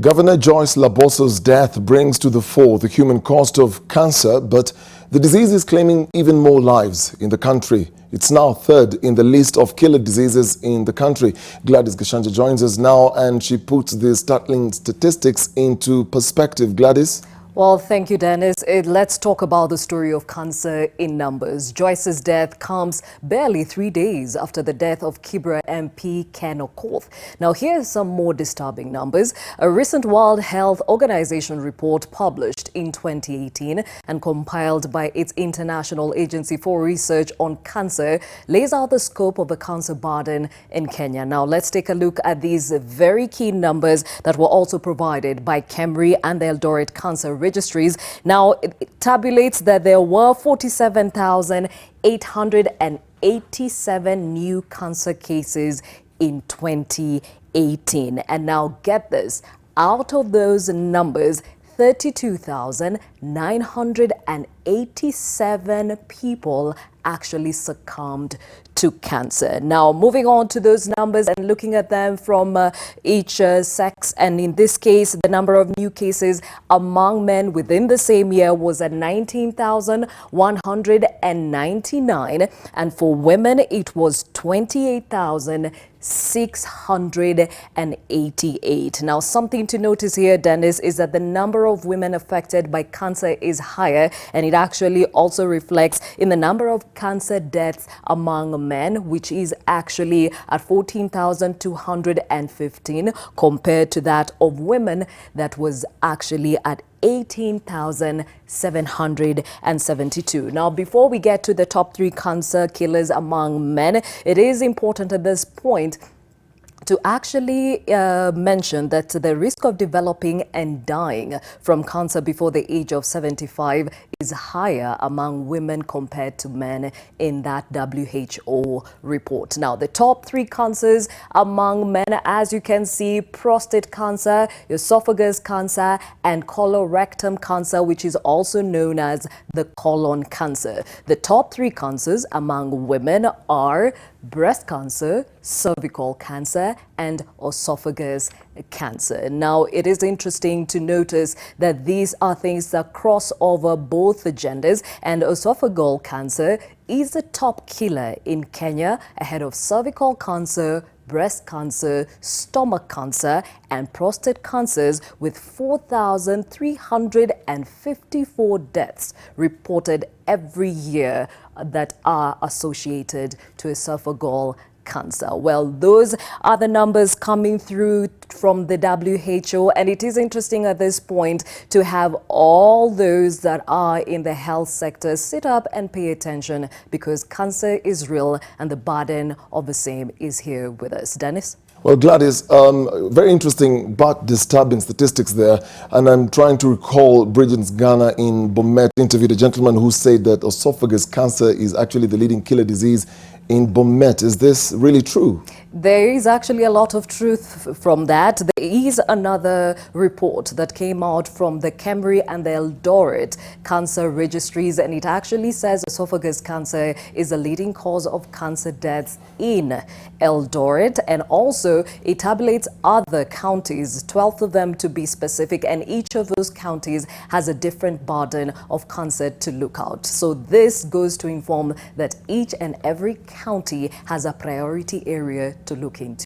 Governor Joyce Laboso's death brings to the fore the human cost of cancer, but the disease is claiming even more lives in the country. It's now third in the list of killer diseases in the country. Gladys Gashanja joins us now and she puts these startling statistics into perspective. Gladys? Well, thank you, Dennis. Let's talk about the story of cancer in numbers. Joyce's death comes barely 3 days after the death of Kibra MP Ken Okoth. Now, here's some more disturbing numbers. A recent World Health Organization report published in 2018 and compiled by its International Agency for Research on Cancer lays out the scope of the cancer burden in Kenya. Now, let's take a look at these very key numbers that were also provided by KEMRI and the Eldoret Cancer Registries. Now, it tabulates that there were 47,887 new cancer cases in 2018. And now get this, out of those numbers, 32,987 people actually succumbed to cancer. Now, moving on to those numbers and looking at them from each sex, and in this case, the number of new cases among men within the same year was at 19,199, and for women, it was 28,688. Now, something to notice here, Dennis, is that the number of women affected by cancer is higher, and it actually also reflects in the number of cancer deaths among men, which is actually at 14,215 compared to that of women that was actually at 18,772. Now, before we get to the top 3 cancer killers among men, it is important at this point to actually mention that the risk of developing and dying from cancer before the age of 75 is higher among women compared to men in that WHO report. Now, the top 3 cancers among men, as you can see, prostate cancer, esophagus cancer, and colorectal cancer, which is also known as the colon cancer. The top 3 cancers among women are breast cancer, cervical cancer, and esophagus cancer. Now, it is interesting to notice that these are things that cross over both the genders, and esophageal cancer is the top killer in Kenya, ahead of cervical cancer, breast cancer, stomach cancer, and prostate cancers, with 4,354 deaths reported every year that are associated to esophageal cancer. Well, those are the numbers coming through from the WHO, and it is interesting at this point to have all those that are in the health sector sit up and pay attention, because cancer is real and the burden of the same is here with us. Dennis? Well, Gladys, very interesting but disturbing statistics there. And I'm trying to recall Bridget's Ghana in Bomet interviewed a gentleman who said that esophagus cancer is actually the leading killer disease in Bomet. Is this really true? There is actually a lot of truth from that. There is another report that came out from the KEMRI and the Eldoret Cancer Registries, and it actually says esophagus cancer is the leading cause of cancer deaths in Eldoret, and also it tabulates other counties, 12 of them to be specific, and each of those counties has a different burden of cancer to look out. So this goes to inform that each and every county has a priority area to look into.